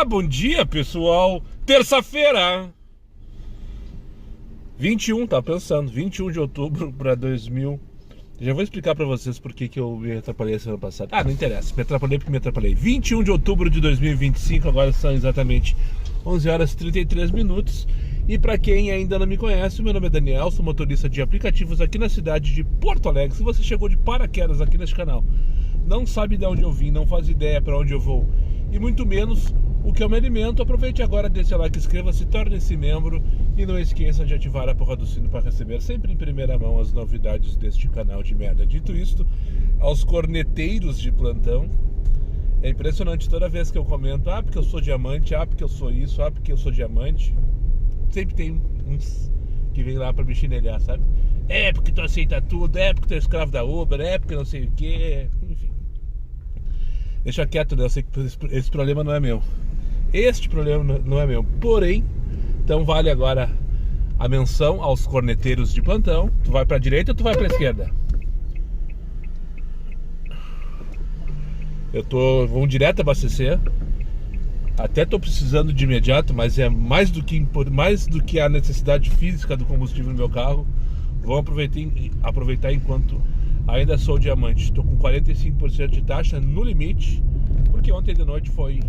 Bom dia, pessoal. Terça-feira, 21, tava pensando, 21 de outubro para 2000. Já vou explicar para vocês por que eu me atrapalhei semana passada. Não interessa, me atrapalhei porque me atrapalhei. 21 de outubro de 2025, agora são exatamente 11 horas e 33 minutos. E para quem ainda não me conhece, meu nome é Daniel, sou motorista de aplicativos aqui na cidade de Porto Alegre. Se você chegou de paraquedas aqui neste canal, não sabe de onde eu vim, não faz ideia para onde eu vou e muito menos o que eu me alimento, aproveite agora, deixe o like, inscreva-se, torne-se membro e não esqueça de ativar a porra do sino para receber sempre em primeira mão as novidades deste canal de merda. Dito isto, aos corneteiros de plantão, é impressionante toda vez que eu comento, porque eu sou diamante, porque eu sou isso, porque eu sou diamante, sempre tem uns que vem lá para me chinelhar, sabe? É porque tu aceita tudo, é porque tu é escravo da Uber, é porque não sei o que, enfim. Deixa quieto, né? Eu sei que esse problema não é meu. Este problema não é meu. Porém, então vale agora a menção aos corneteiros de plantão. Tu vai pra direita ou tu vai pra esquerda? Vamos direto abastecer. Até tô precisando de imediato, mas é mais do que a necessidade física do combustível no meu carro. Vamos aproveitar enquanto ainda sou diamante. Estou com 45% de taxa no limite, porque ontem de noite foi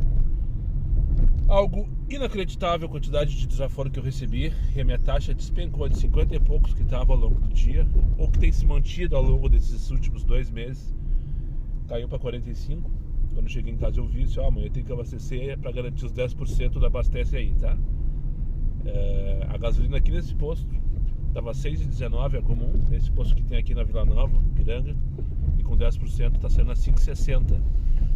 algo inacreditável a quantidade de desaforo que eu recebi e a minha taxa despencou de 50 e poucos que estava ao longo do dia, ou que tem se mantido ao longo desses últimos 2 meses, caiu para 45. Quando eu cheguei em casa eu vi, amanhã tem que abastecer para garantir os 10% do abastece aí, tá? A gasolina aqui nesse posto tava 6,19, é comum, esse posto que tem aqui na Vila Nova, Piranga, e com 10% tá saindo a 5,60.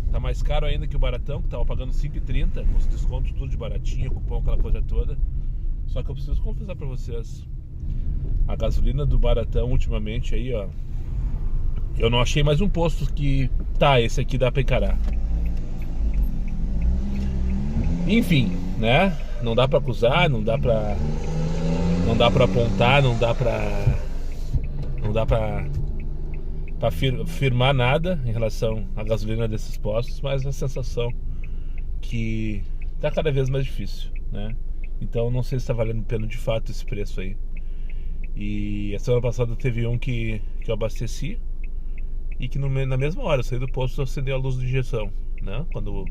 Tá mais caro ainda que o Baratão, que tava pagando 5,30, com os descontos tudo de baratinho, cupom, aquela coisa toda. Só que eu preciso confessar pra vocês, a gasolina do Baratão ultimamente aí, eu não achei mais um posto que, esse aqui dá pra encarar. Enfim, né, não dá pra acusar, não dá pra apontar, não dá pra afirmar nada em relação à gasolina desses postos, mas a sensação que tá cada vez mais difícil, né? Então não sei se tá valendo a pena de fato esse preço aí. E a semana passada teve um que eu abasteci e que na mesma hora eu saí do posto, acendeu a luz de injeção, né? Quando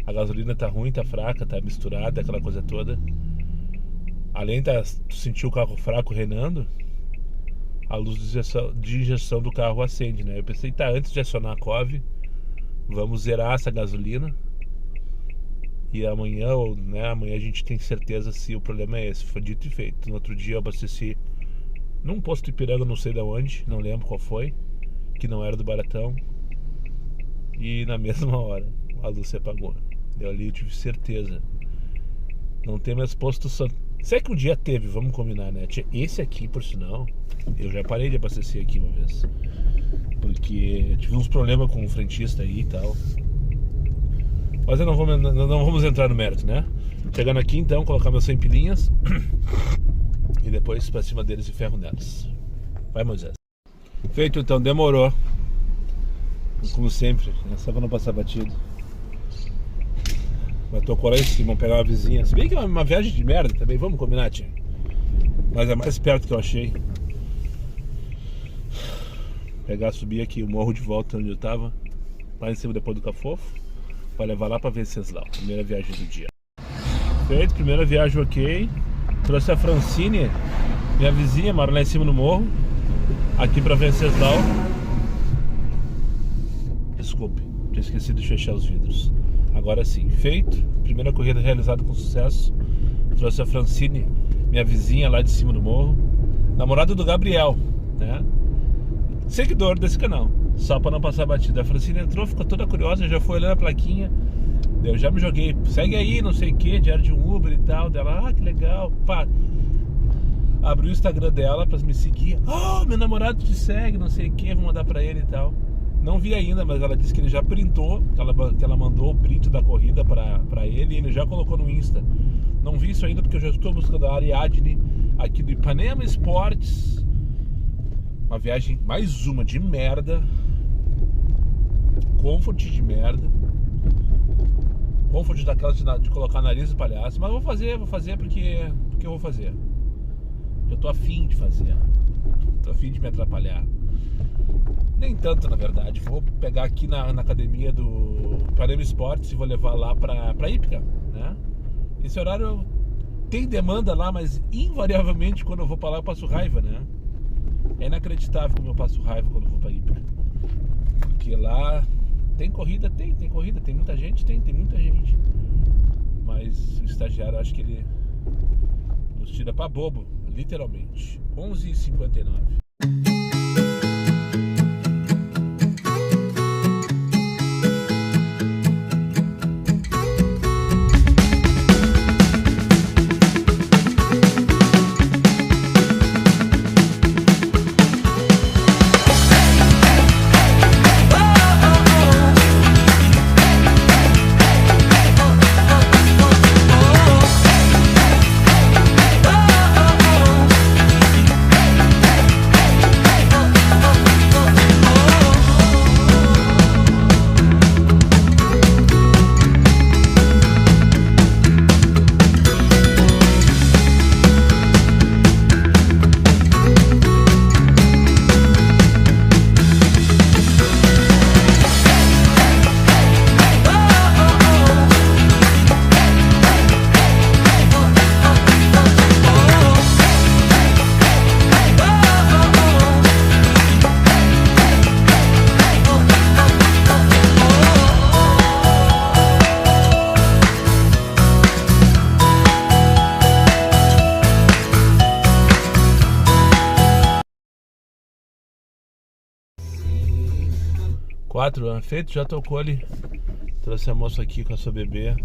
a gasolina tá ruim, tá fraca, tá misturada, aquela coisa toda. Além de tu sentir o carro fraco renando, a luz de injeção do carro acende, né? Eu pensei, antes de acionar a COV, vamos zerar essa gasolina e amanhã a gente tem certeza se o problema é esse. Foi dito e feito. No outro dia eu abasteci num posto Ipiranga, não sei de onde, não lembro qual foi, que não era do Baratão, e na mesma hora a luz se apagou. Eu ali tive certeza. Não tem mais posto Santo. Se é que um dia teve, vamos combinar, né? Esse aqui, por sinal, eu já parei de abastecer aqui uma vez, porque eu tive uns problemas com o frentista aí e tal. Mas não vamos entrar no mérito, né? Chegando aqui então, colocar meus 100 pilinhas e depois pra cima deles e ferro nelas. Vai, Moisés. Feito então, demorou. Como sempre, só pra não passar batido. Mas tô com esse, vamos pegar uma vizinha. Se bem que é uma viagem de merda também, vamos combinar, tia. Mas é mais perto que eu achei. Subir aqui o morro de volta onde eu tava, lá em cima depois do Cafofo, pra levar lá pra Venceslau. Primeira viagem do dia. Feito, primeira viagem ok. Trouxe a Francine, minha vizinha, mora lá em cima no morro, aqui pra Venceslau. Desculpe, tinha esquecido de fechar os vidros. Agora sim, feito, primeira corrida realizada com sucesso. Trouxe a Francine, minha vizinha lá de cima do morro, namorada do Gabriel, né? Seguidor desse canal, só pra não passar batida. A Francine entrou, ficou toda curiosa, já foi olhando a plaquinha. Eu já me joguei, segue aí, não sei o que, diário de um Uber e tal. Dela, que legal, pá. Abri o Instagram dela pra me seguir. Meu namorado te segue, não sei o que, vou mandar pra ele e tal. Não vi ainda, mas ela disse que ele já printou, que ela mandou o print da corrida pra ele e ele já colocou no Insta. Não vi isso ainda porque eu já estou buscando a Ariadne aqui do Ipanema Esportes. Uma viagem, mais uma de merda. Comfort de merda. Comfort daquelas de colocar nariz de palhaço. Mas vou fazer porque eu vou fazer. Eu tô afim de fazer. Tô afim de me atrapalhar. Nem tanto, na verdade. Vou pegar aqui na academia do Ipanema Esportes e vou levar lá pra Ípica, né? Esse horário tem demanda lá, mas invariavelmente quando eu vou pra lá eu passo raiva, né? É inacreditável como eu passo raiva quando eu vou pra Ípica. Porque lá tem corrida, tem corrida, tem muita gente, tem muita gente. Mas o estagiário, acho que ele nos tira pra bobo, literalmente. 11h59. Feito, já tocou ali. Trouxe a moça aqui com a sua bebê,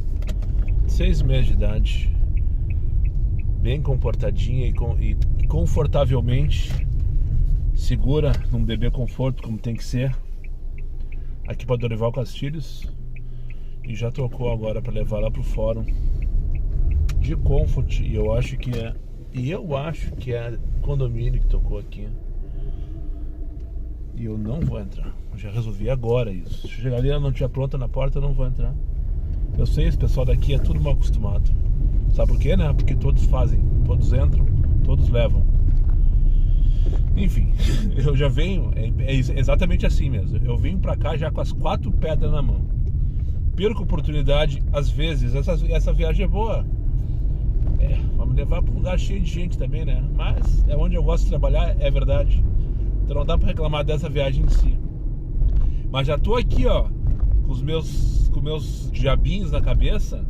6 meses de idade, bem comportadinha e confortavelmente segura num bebê conforto, como tem que ser, aqui para Dorival Castilhos. E já trocou agora para levar lá pro fórum de Comfort. E eu acho que é condomínio que tocou aqui. E eu não vou entrar. Eu já resolvi agora isso. Se chegar ali e ela não estiver pronta na porta, eu não vou entrar. Eu sei, esse pessoal daqui é tudo mal acostumado. Sabe por quê, né? Porque todos fazem, todos entram, todos levam. Enfim, eu já venho, é exatamente assim mesmo. Eu venho pra cá já com as 4 pedras na mão. Perco oportunidade, às vezes. Essa viagem é boa. Vamos levar pra um lugar cheio de gente também, né? Mas é onde eu gosto de trabalhar, é verdade. Então não dá pra reclamar dessa viagem em si. Mas já tô aqui, ó, com os meus diabinhos na cabeça,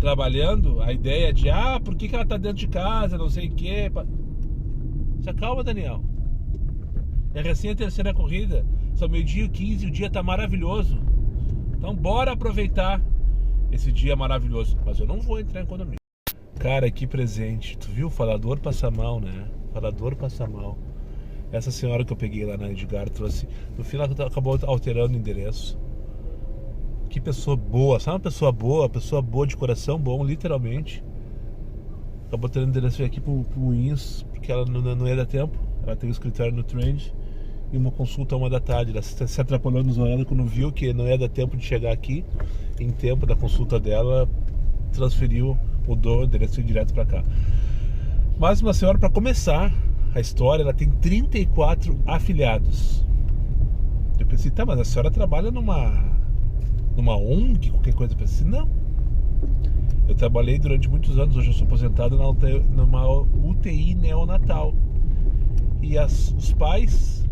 trabalhando a ideia de, por que ela tá dentro de casa, não sei o quê. Se acalma, Daniel. É recém a 3ª corrida, são 12h15 e o dia tá maravilhoso. Então bora aproveitar esse dia maravilhoso. Mas eu não vou entrar em condomínio. Cara, que presente. Tu viu? Falador passa mal, né? Falador passa mal. Essa senhora que eu peguei lá na Edgar trouxe. No final acabou alterando o endereço. Que pessoa boa. Sabe uma pessoa boa de coração bom, literalmente. Acabou alterando o endereço aqui pro Wins, porque ela não ia dar tempo. Ela tem um escritório no Trend e uma consulta 1 da tarde. Ela se atrapalhou nos horários quando viu que não ia dar tempo de chegar aqui. Em tempo da consulta dela, transferiu, mudou o endereço direto pra cá. Mas uma senhora, para começar a história, ela tem 34 afiliados. Eu pensei, tá, mas a senhora trabalha numa ONG, qualquer coisa. Eu pensei, não. Eu trabalhei durante muitos anos, hoje eu sou aposentado numa UTI neonatal. E os pais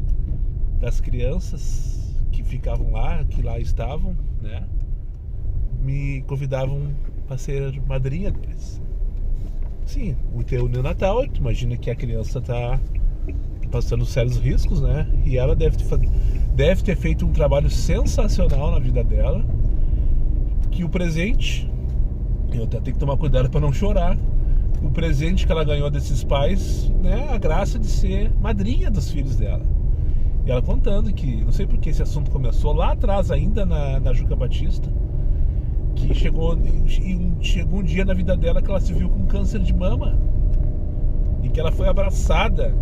das crianças que ficavam lá, que lá estavam, né, me convidavam para ser madrinha deles. Sim, o teu neonatal, tu imagina que a criança tá passando sérios riscos, né? E ela deve ter feito um trabalho sensacional na vida dela. Que o presente, eu até tenho que tomar cuidado para não chorar. O presente que ela ganhou desses pais, né? A graça de ser madrinha dos filhos dela. E ela contando que, não sei por que esse assunto começou lá atrás ainda na Juca Batista, que chegou um dia na vida dela que ela se viu com câncer de mama e que ela foi abraçada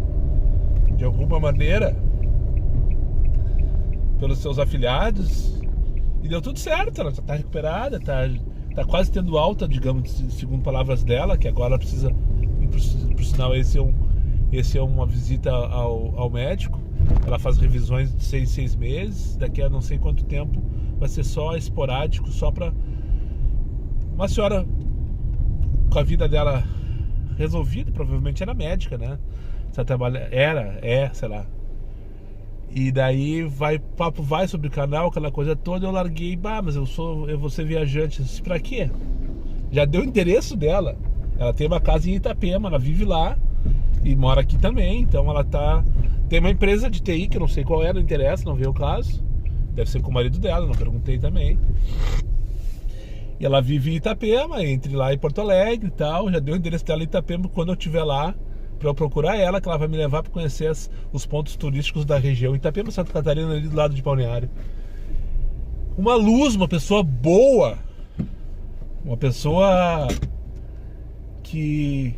de alguma maneira pelos seus afilhados E deu tudo certo, ela já tá recuperada, tá quase tendo alta, digamos, segundo palavras dela, que agora ela precisa, por sinal, esse é uma visita ao médico. Ela faz revisões de 6 meses, daqui a não sei quanto tempo vai ser só esporádico, só pra uma senhora com a vida dela resolvida, provavelmente era médica, né? Você trabalha, sei lá. E daí papo vai sobre o canal, aquela coisa toda, eu larguei, mas eu vou ser viajante. Disse, pra quê? Já deu o endereço dela. Ela tem uma casa em Itapema, ela vive lá e mora aqui também, então ela tem uma empresa de TI, que eu não sei qual é, não interessa, não veio o caso. Deve ser com o marido dela, não perguntei também. E ela vive em Itapema, entre lá e Porto Alegre e tal. Já deu o endereço dela em Itapema, quando eu estiver lá, pra eu procurar ela, que ela vai me levar pra conhecer os pontos turísticos da região. Itapema, Santa Catarina, ali do lado de Balneário. Uma luz, uma pessoa boa. Uma pessoa que...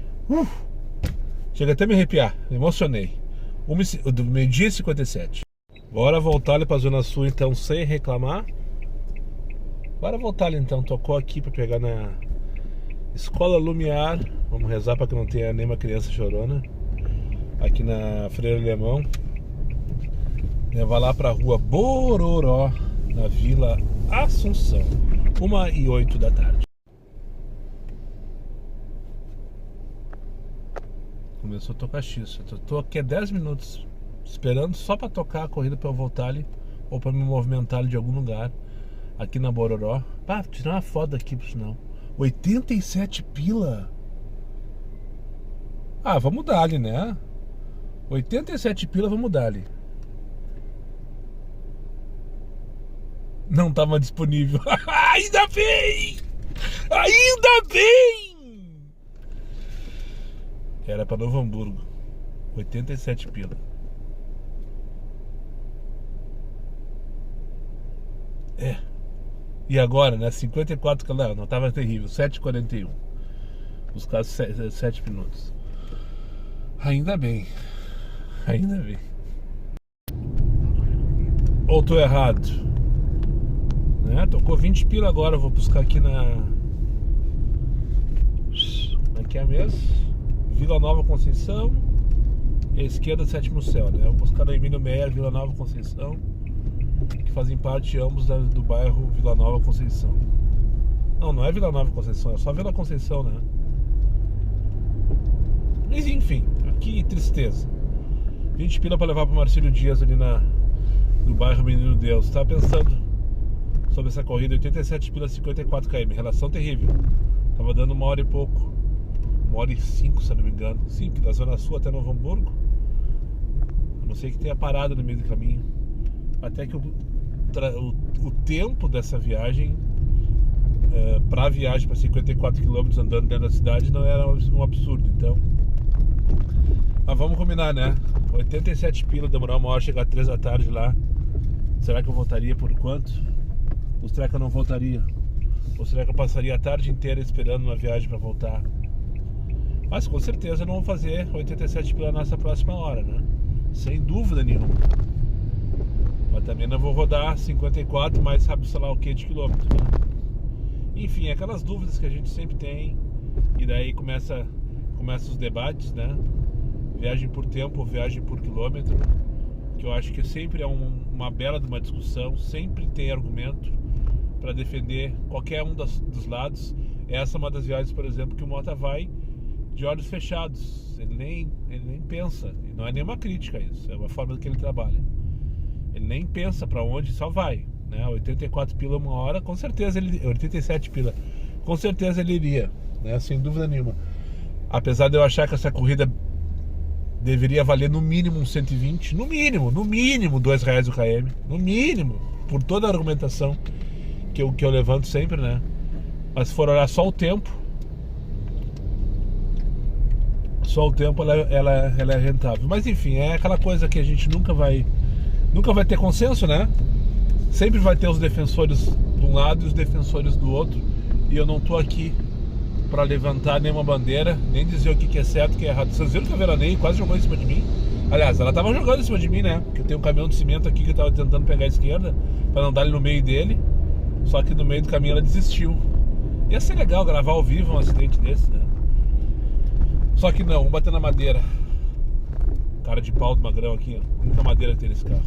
chega até a me arrepiar, me emocionei. Do meio-dia e 57. Bora voltar ali pra Zona Sul, então, sem reclamar. Bora voltar ali, então. Tocou aqui pra pegar na Escola Lumiar. Vamos rezar pra que não tenha nenhuma criança chorona. Aqui na Freire Alemão. Levar lá pra rua Bororó, na Vila Assunção. 1h08 da tarde. Começou a tocar X. Eu tô aqui há 10 minutos esperando só pra tocar a corrida pra eu voltar ali, ou pra me movimentar ali de algum lugar aqui na Bororó. Tirar uma foto aqui pro sinal. 87 pila. Vamos dar ali, né? 87 pila, vamos dar ali. Não tava disponível. Ainda bem! Ainda bem! Era pra Novo Hamburgo. 87 pila. E agora, né? 54 km. Não, tava terrível. 7h41. Os casos 7 minutos. Ainda bem. Ainda bem. Ou tô errado? Né? Tocou 20 pila agora. Vou buscar aqui na... Como é que é mesmo? Vila Nova Conceição. E a esquerda, Sétimo Céu, né? Vou buscar no Emílio Meyer, Vila Nova Conceição, que fazem parte ambos do bairro Vila Nova Conceição. Não é Vila Nova Conceição, é só Vila Conceição, né? Mas enfim, que tristeza. 20 pila pra levar pro Marcílio Dias ali no bairro Menino Deus. Tava pensando sobre essa corrida, 87 pila, 54 km, relação terrível. Tava dando 1h e pouco, 1h05, se eu não me engano. Sim, que da Zona Sul até Novo Hamburgo. A não ser que tenha parado no meio do caminho. Até que o tempo dessa viagem, pra viagem para 54 km andando dentro da cidade, não era um absurdo, então. Mas vamos combinar, né? 87 pila, demorar 1 hora, chegar 3 da tarde lá. Será que eu voltaria por quanto? Ou será que eu não voltaria? Ou será que eu passaria a tarde inteira esperando uma viagem para voltar? Mas com certeza eu não vou fazer 87 pila nessa próxima hora, né? Sem dúvida nenhuma. Mas também não vou rodar 54 mais sabe sei lá o que de quilômetro, né? Enfim, aquelas dúvidas que a gente sempre tem. E daí começa os debates, né? Viagem por tempo ou viagem por quilômetro, que eu acho que sempre é uma bela de uma discussão. Sempre tem argumento para defender qualquer um dos lados. Essa é uma das viagens, por exemplo, que o Mota vai de olhos fechados. Ele nem pensa. E não é nenhuma crítica a isso, é uma forma que ele trabalha. Ele nem pensa para onde, só vai, né? 84 pila 1 hora, com certeza 87 pila, com certeza ele iria, né? Sem dúvida nenhuma. Apesar de eu achar que essa corrida deveria valer no mínimo uns 120, no mínimo R$2 o km, no mínimo, por toda a argumentação que eu levanto sempre, né? Mas se for olhar só o tempo, ela é rentável. Mas enfim, é aquela coisa que a gente nunca vai ter consenso, né? Sempre vai ter os defensores de um lado e os defensores do outro. E eu não tô aqui para levantar nenhuma bandeira, nem dizer o que é certo e o que é errado. Vocês viram que a Veraneio quase jogou em cima de mim? Aliás, ela tava jogando em cima de mim, né? Porque eu tenho um caminhão de cimento aqui que eu tava tentando pegar a esquerda para não dar ele no meio dele. Só que no meio do caminho ela desistiu. Ia ser legal gravar ao vivo um acidente desse, né? Só que não, vamos bater na madeira. Cara de pau do Magrão aqui, ó. A única madeira que tem nesse carro.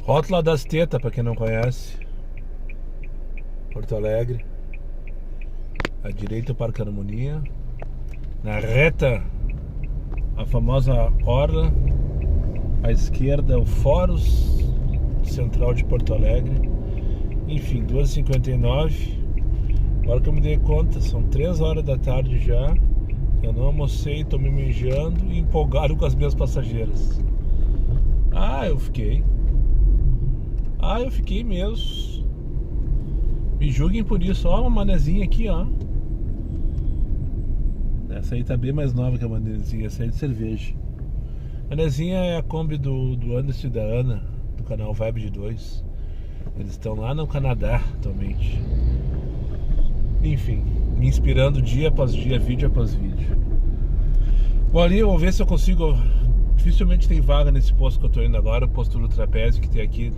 Rótula das Tetas, pra quem não conhece. Porto Alegre. À direita o Parque Harmonia. Na reta a famosa Orla. À esquerda o Fórum Central de Porto Alegre. Enfim, 2h59. Agora que eu me dei conta, são 3 horas da tarde já. Eu não almocei, tô me mijando e empolgado com as minhas passageiras. Eu fiquei mesmo. Me julguem por isso. Ó, uma manezinha aqui, ó. Essa aí tá bem mais nova que a manezinha. Essa aí é de cerveja. Manezinha é a Kombi do Anderson e da Ana, do canal Vibe de 2. Eles estão lá no Canadá atualmente. Enfim, me inspirando dia após dia, vídeo após vídeo. Bom, ali eu vou ver se eu consigo. Dificilmente tem vaga nesse posto que eu tô indo agora, o posto do Trapézio, que tem aqui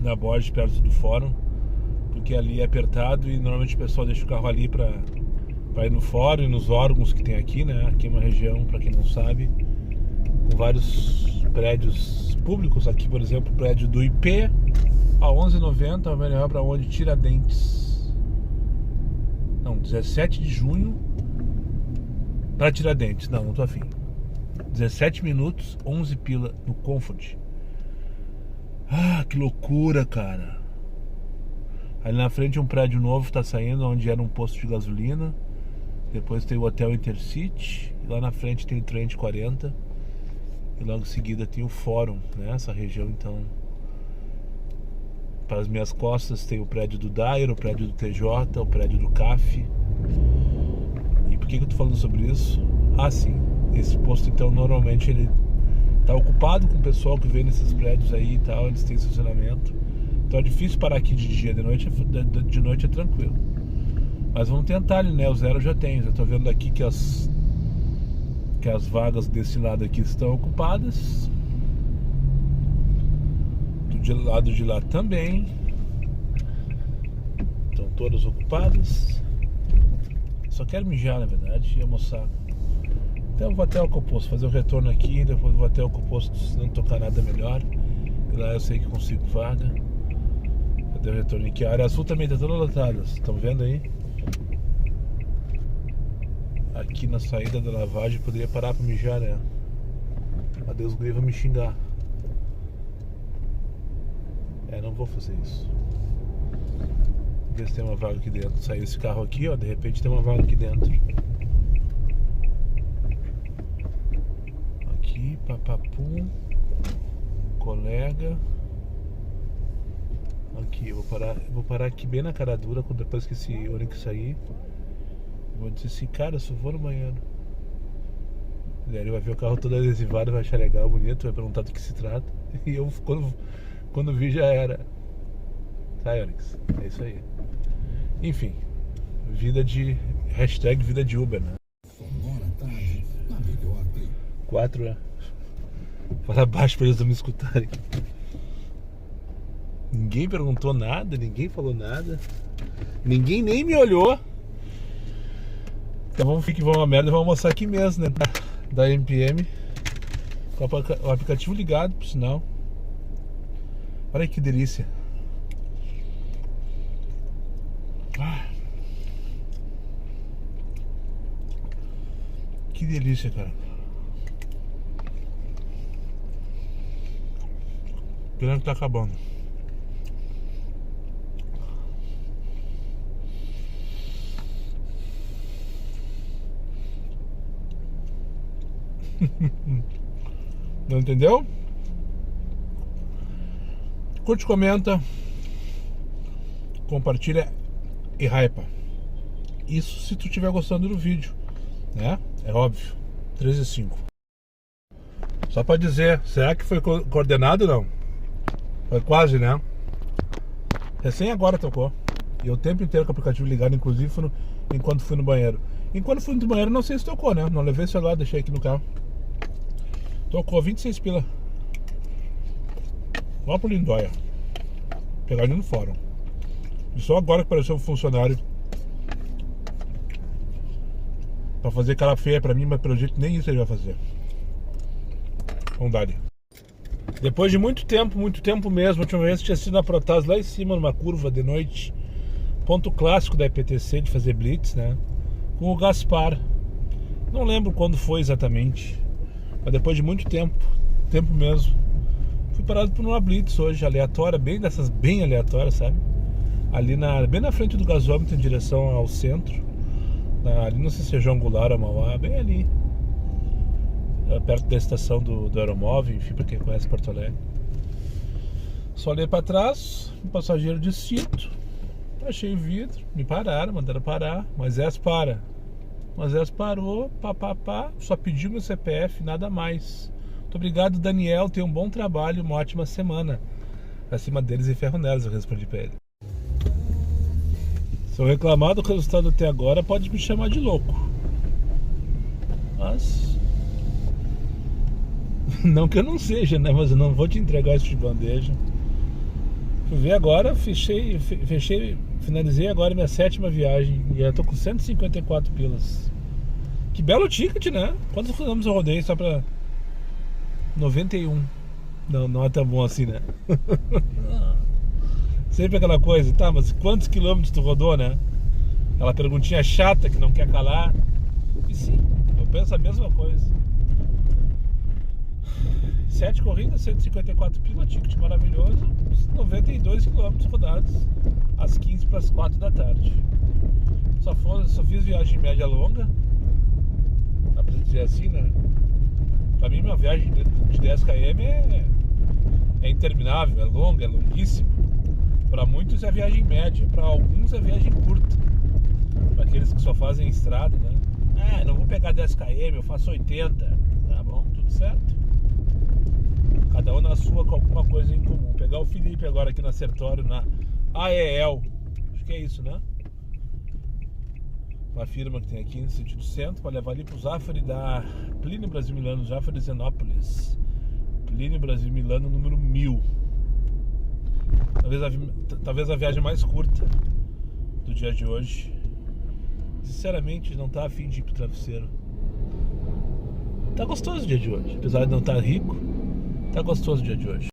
na Borges, perto do Fórum, porque ali é apertado e normalmente o pessoal deixa o carro ali pra ir no Fórum e nos órgãos que tem aqui, né? Aqui é uma região, pra quem não sabe, com vários prédios públicos. Aqui, por exemplo, o prédio do IP a 11,90, vai levar pra onde? Tiradentes. Não, 17 de junho pra Tiradentes. Não tô afim. 17 minutos, 11 pila no Comfort. Que loucura, cara. Ali na frente um prédio novo tá saindo, onde era um posto de gasolina. Depois tem o Hotel Intercity. E lá na frente tem o Trent 40. E logo em seguida tem o Fórum, né? Essa região, então. Para as minhas costas tem o prédio do Dair, o prédio do TJ, o prédio do CAF. E por que eu tô falando sobre isso? Sim. Esse posto, então, normalmente ele tá ocupado com o pessoal que vem nesses prédios aí e tal, eles têm estacionamento. Então é difícil parar aqui de dia, de noite é tranquilo. Mas vamos tentar ali, né? O Zero já tem. Já tô vendo aqui que as vagas desse lado aqui estão ocupadas. Do lado de lá também. Estão todas ocupadas. Só quero mijar, na verdade, e almoçar. Então eu vou até o Alcoposto, fazer o retorno aqui, depois vou até o Alcoposto, se não tocar nada melhor. E lá eu sei que consigo vaga. Fazer o retorno aqui. A área azul também está toda lotada, estão vendo aí? Aqui na saída da lavagem poderia parar para mijar, né? Adeus, guri, vai me xingar. Não vou fazer isso. Ver se tem uma vaga aqui dentro. Saiu esse carro aqui, ó, de repente tem uma vaga aqui dentro. Papapum, colega. Aqui, eu vou parar aqui bem na cara dura depois que esse Onix sair. Vou dizer assim, cara, só vou no banheiro. Ele vai ver o carro todo adesivado, vai achar legal, bonito, vai perguntar do que se trata. E eu, quando vi, já era. Sai, Onix, é isso aí. Enfim, vida de Uber, né? 4, né? Fala baixo pra eles não me escutarem. Ninguém perguntou nada, ninguém falou nada. Ninguém nem me olhou. Então vamos ficar uma merda, vamos almoçar aqui mesmo, né? Da MPM. Com o aplicativo ligado, por sinal. Olha que delícia. Que delícia, cara. Pena que tá acabando. Não entendeu? Curte, comenta, compartilha e hypa. Isso se tu estiver gostando do vídeo, né? É óbvio. 3 e 5. Só pra dizer, será que foi coordenado ou não? Foi quase, né? Recém agora tocou. E o tempo inteiro com o aplicativo ligado, inclusive enquanto fui no banheiro. Enquanto fui no banheiro, não sei se tocou, né? Não levei o celular, deixei aqui no carro. Tocou 26 pila. Lá pro Lindóia. Pegar ele no fórum. E só agora que apareceu um funcionário pra fazer cara feia pra mim, mas pelo jeito nem isso ele vai fazer. Vamos dar. Depois de muito tempo mesmo, a última vez tinha sido na Protás lá em cima, numa curva de noite. Ponto clássico da EPTC de fazer blitz, né? Com o Gaspar. Não lembro quando foi exatamente. Mas depois de muito tempo mesmo, fui parado por uma blitz hoje, aleatória, bem dessas bem aleatórias, sabe? Ali bem na frente do gasômetro em direção ao centro. Ali não sei se é João Goulart ou Mauá, bem ali. Perto da estação do Aeromóvel, enfim, pra quem conhece Porto Alegre. Só olhei pra trás, um passageiro de cinto, achei o vidro, me pararam, mandaram parar. Moisés para. Moisés parou, pá, só pediu meu CPF, nada mais. Muito obrigado, Daniel, tenha um bom trabalho, uma ótima semana. Acima deles e ferro nelas, eu respondi pra ele. Se eu reclamar do resultado até agora, pode me chamar de louco. Mas... não que eu não seja, né? Mas eu não vou te entregar isso de bandeja. Fui ver agora, finalizei agora minha 7ª viagem. E eu tô com 154 pilas. Que belo ticket, né? Quantos quilômetros eu rodei só pra... 91. Não é tão bom assim, né? Sempre aquela coisa, tá, mas quantos quilômetros tu rodou, né? Aquela perguntinha chata que não quer calar. E sim, eu penso a mesma coisa. 7 corridas, 154 pila, ticket maravilhoso, 92 quilômetros rodados às 15 para as 4 da tarde. Só fiz viagem média longa, dá pra dizer assim, né? Pra mim, uma viagem de 10 km é interminável, é longa, é longuíssima. Pra muitos é viagem média, pra alguns é viagem curta. Pra aqueles que só fazem estrada, né? Ah, não vou pegar 10 km, eu faço 80. Tá bom, tudo certo. Cada um na sua com alguma coisa em comum. Pegar o Felipe agora aqui na Sertório, na AEL. Acho que é isso, né? Uma firma que tem aqui no sentido centro, para levar ali para o Zafari da Plínio Brasil Milano, Zafari Zenópolis. Plínio Brasil Milano número 1000. Talvez a viagem mais curta do dia de hoje. Sinceramente, não tá afim de ir pro travesseiro. Tá gostoso o dia de hoje, apesar de não estar rico. Tá gostoso o dia de hoje.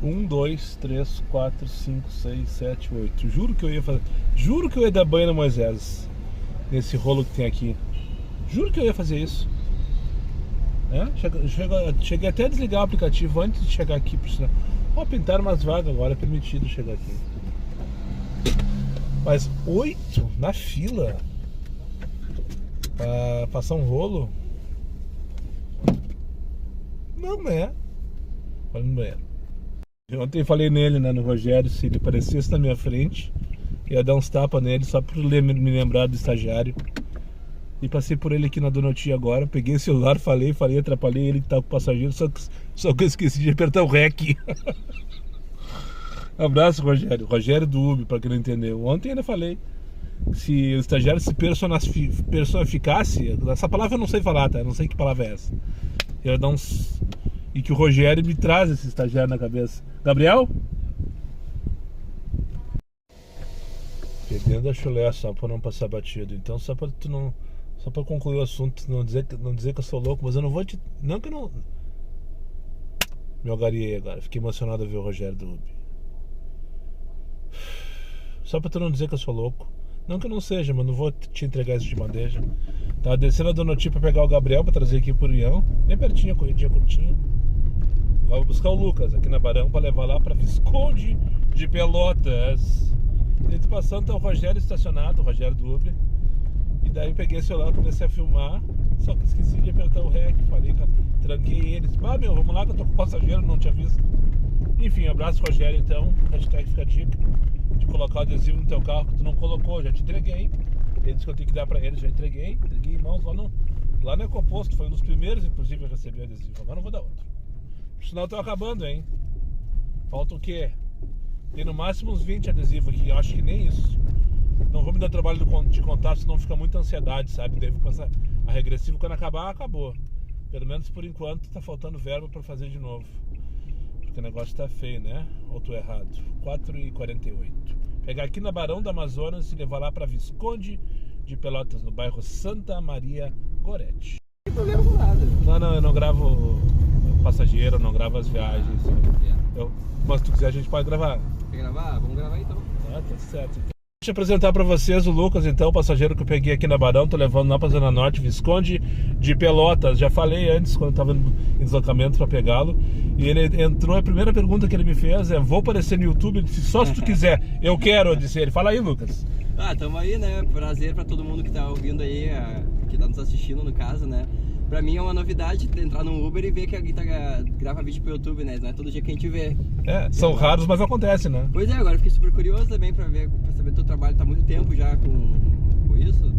1, 2, 3, 4, 5, 6, 7, 8. Juro que eu ia dar banho no Moisés nesse rolo que tem aqui. Juro que eu ia fazer isso. Cheguei até a desligar o aplicativo antes de chegar aqui, por sinal. Pintaram umas vagas agora, é permitido chegar aqui. Mas 8 na fila pra passar um rolo? Não é. Olha no banheiro. Ontem falei nele, né, no Rogério, se ele aparecesse na minha frente, ia dar uns tapas nele só por me lembrar do estagiário. E passei por ele aqui na Donoti agora, peguei o celular, falei, atrapalhei ele que tava com o passageiro, só que eu esqueci de apertar o REC. Abraço, Rogério. Rogério do Uber, pra quem não entendeu. Ontem ainda falei, se o estagiário se personificasse, essa palavra eu não sei falar, tá? Eu não sei que palavra é essa. Eu ia dar uns e que o Rogério me traz esse estagiário na cabeça. Gabriel? Perdendo a chulé só pra não passar batido. Então só pra tu não. Só pra concluir o assunto, não dizer que eu sou louco, mas eu não vou te. Não que eu não. Me algariei agora, fiquei emocionado a ver o Rogério do Ubi. Só pra tu não dizer que eu sou louco. Não que eu não seja, mas não vou te entregar isso de bandeja. Tava descendo a Donoti pra pegar o Gabriel pra trazer aqui pro União. Bem pertinho, corridinha curtinha. Agora vou buscar o Lucas aqui na Barão pra levar lá pra Visconde de Pelotas. E tô passando, tá o Rogério estacionado, o Rogério do Uber. E daí eu peguei esse celular, comecei a filmar. Só que esqueci de apertar o REC. Falei, tranquei eles. Meu, vamos lá que eu tô com o passageiro, não tinha visto. Enfim, abraço Rogério então. Hashtag fica a dica de colocar o adesivo no teu carro que tu não colocou, já te entreguei. Ele disse que eu tenho que dar pra ele, já entreguei em mãos lá no Ecoposto, foi um dos primeiros inclusive a receber o adesivo, agora não vou dar outro. Por sinal eu tô acabando, hein. Falta o quê? Tem no máximo uns 20 adesivos aqui, eu acho que nem isso. Não vou me dar trabalho de contar, senão fica muita ansiedade, sabe? Daí vou passar a regressiva, quando acabar, acabou. Pelo menos por enquanto tá faltando verba pra fazer de novo. Porque o negócio tá feio, né? Ou tô errado? 4h48. Pegar aqui na Barão do Amazonas e levar lá pra Visconde de Pelotas, no bairro Santa Maria Gorete. Não tem problema com nada. Não, eu não gravo passageiro, eu não gravo as viagens. Mas se tu quiser a gente pode gravar. Quer gravar? Vamos gravar então. Tá certo. Deixa eu apresentar pra vocês o Lucas, então, o passageiro que eu peguei aqui na Barão, tô levando lá pra Zona Norte, Visconde de Pelotas. Já falei antes, quando eu tava em deslocamento pra pegá-lo. E ele entrou, a primeira pergunta que ele me fez é: vou aparecer no YouTube? Ele disse, só se tu quiser. Eu quero, eu disse ele. Fala aí, Lucas. Tamo aí, né? Prazer pra todo mundo que tá ouvindo aí, que tá nos assistindo no caso, né? Pra mim é uma novidade entrar no Uber e ver que alguém grava vídeo pro YouTube, né? Não é todo dia que a gente vê. São raros, mas acontece, né? Pois é, agora eu fiquei super curioso também pra saber que teu trabalho tá há muito tempo já com isso.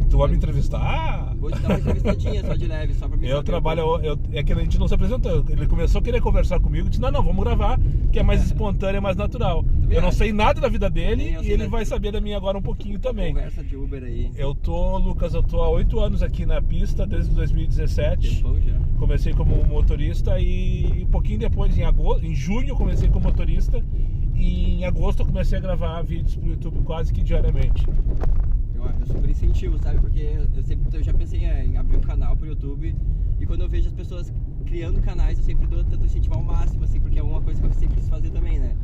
Tu vai me entrevistar? Vou te dar uma entrevistadinha só de leve, só pra me Eu trabalho, é que a gente não se apresentou. Ele começou a querer conversar comigo, disse, não, vamos gravar, que é mais espontâneo, é mais natural. Eu não sei nada da vida dele e ele vai saber da minha agora um pouquinho também. Conversa de Uber aí. Lucas, eu tô há 8 anos aqui na pista, desde 2017. Tempão já. Comecei como motorista e um pouquinho depois, em junho, eu comecei como motorista. E em agosto eu comecei a gravar vídeos pro YouTube quase que diariamente. Eu super incentivo, sabe? Porque eu já pensei em abrir um canal pro YouTube e quando eu vejo as pessoas criando canais, eu sempre tento incentivar ao máximo, assim, porque é uma coisa que eu sempre quis fazer também, né?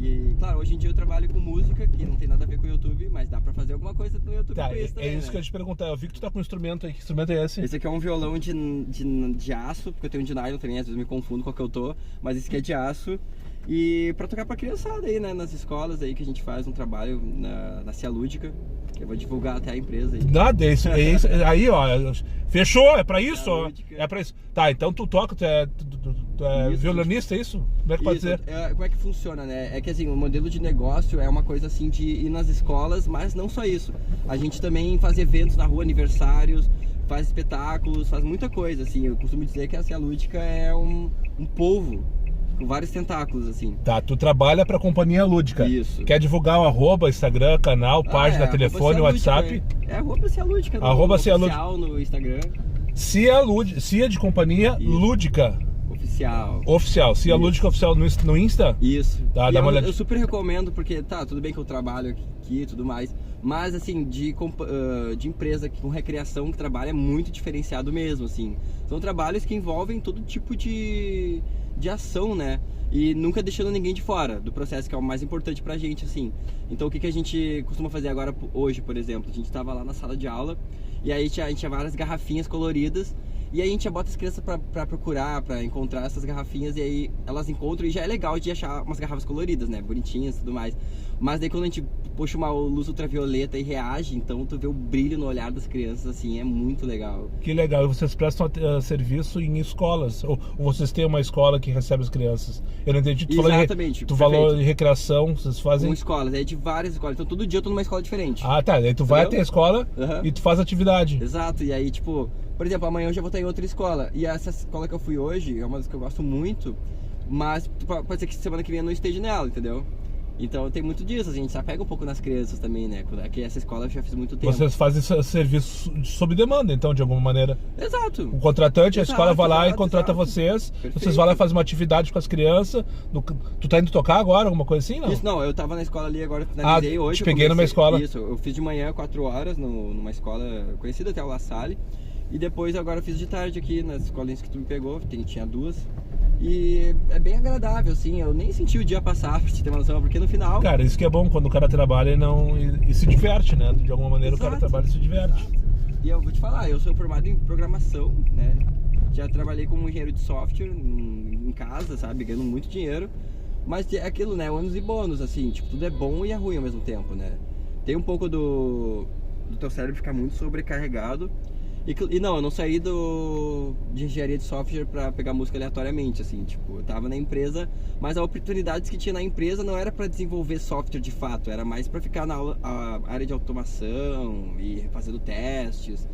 E, claro, hoje em dia eu trabalho com música, que não tem nada a ver com o YouTube, mas dá pra fazer alguma coisa no YouTube com isso também, isso, né? Que eu ia te perguntar. Eu vi que tu tá com um instrumento aí. Que instrumento é esse? Esse aqui é um violão de aço, porque eu tenho um de nylon também, às vezes me confundo qual que eu tô, mas esse aqui é de aço. E pra tocar pra criançada aí, né, nas escolas aí que a gente faz um trabalho na Cia Lúdica, que eu vou divulgar até a empresa aí. Nada, é isso aí, ó, fechou, é pra isso, ó, é pra isso. Tá, então tu toca, tu é isso, violonista, é isso? Como é que pode ser? Como é que funciona, né? É que assim, o modelo de negócio é uma coisa assim de ir nas escolas, mas não só isso. A gente também faz eventos na rua, aniversários, faz espetáculos, faz muita coisa, assim. Eu costumo dizer que a Cia Lúdica é um polvo com vários tentáculos, assim. Tá, tu trabalha pra companhia lúdica. Isso. Quer divulgar o arroba, Instagram, canal, página, telefone, WhatsApp? Arroba Cia Lúdica. Arroba Cia Lúdica. Oficial no Instagram. Cia de companhia isso. Lúdica. Oficial. Cia Lúdica Oficial no Insta? Isso. Tá, dá uma olhada. Eu super recomendo, porque tudo bem que eu trabalho aqui e tudo mais, mas assim, de empresa com recreação que trabalha é muito diferenciado mesmo, assim. São trabalhos que envolvem todo tipo de ação, né? E nunca deixando ninguém de fora do processo, que é o mais importante pra gente, assim. Então o que a gente costuma fazer agora, hoje, por exemplo? A gente tava lá na sala de aula e aí a gente tinha várias garrafinhas coloridas. E aí a gente já bota as crianças pra procurar, pra encontrar essas garrafinhas. E aí elas encontram e já é legal de achar umas garrafas coloridas, né? Bonitinhas e tudo mais. Mas daí quando a gente puxa uma luz ultravioleta e reage, então tu vê o brilho no olhar das crianças, assim, é muito legal. Que legal. E vocês prestam serviço em escolas? Ou vocês têm uma escola que recebe as crianças? Eu não entendi. Exatamente. Tu falou de recreação, vocês fazem... Com escolas, é de várias escolas. Então todo dia eu tô numa escola diferente. Ah, tá. Aí tu vai até a escola e tu faz atividade. Exato. E aí, tipo... Por exemplo, amanhã eu já vou estar em outra escola. E essa escola que eu fui hoje é uma das que eu gosto muito. Mas pode ser que semana que vem eu não esteja nela, entendeu? Então tem muito disso, a gente se apega um pouco nas crianças também, né? Aqui essa escola eu já fiz muito tempo. Vocês fazem serviço sob demanda, então, de alguma maneira. Exato. O contratante, a escola vai lá e contrata exato. vocês. Perfeito. Vocês vão lá e fazem uma atividade com as crianças. Tu tá indo tocar agora, alguma coisa assim, não? Isso, não, eu tava na escola ali agora, finalizei hoje. Te peguei numa escola. Isso, eu fiz de manhã 4 horas numa escola conhecida, até o La Salle. E depois agora eu fiz de tarde aqui nas escolinhas que tu me pegou, tinha 2. E é bem agradável, assim, eu nem senti o dia passar, pra te ter uma noção, porque no final... Cara, isso que é bom, quando o cara trabalha e se diverte, né? De alguma maneira Exato. O cara trabalha e se diverte. Exato. E eu vou te falar, eu sou formado em programação, né? Já trabalhei como engenheiro de software em casa, sabe? Ganhando muito dinheiro. Mas é aquilo, né? Ônus e bônus, assim, tipo, tudo é bom e é ruim ao mesmo tempo, né? Tem um pouco do teu cérebro ficar muito sobrecarregado. E não, eu não saí de engenharia de software pra pegar música aleatoriamente, assim, tipo, eu tava na empresa, mas as oportunidades que tinha na empresa não era pra desenvolver software de fato, era mais pra ficar na área de automação e fazendo testes.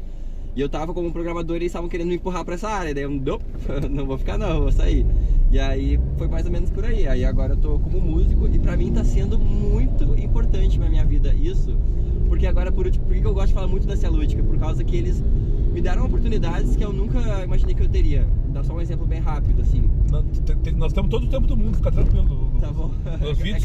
E eu tava como programador e eles estavam querendo me empurrar pra essa área, daí eu não vou ficar não, vou sair. E aí foi mais ou menos por aí, aí agora eu tô como músico e pra mim tá sendo muito importante na minha vida isso, porque agora por que eu gosto de falar muito da Celúdica? Por causa que eles me deram oportunidades que eu nunca imaginei que eu teria. Vou dar só um exemplo bem rápido, assim. Nós temos todo o tempo do mundo, fica tranquilo. Tá bom. Os vídeos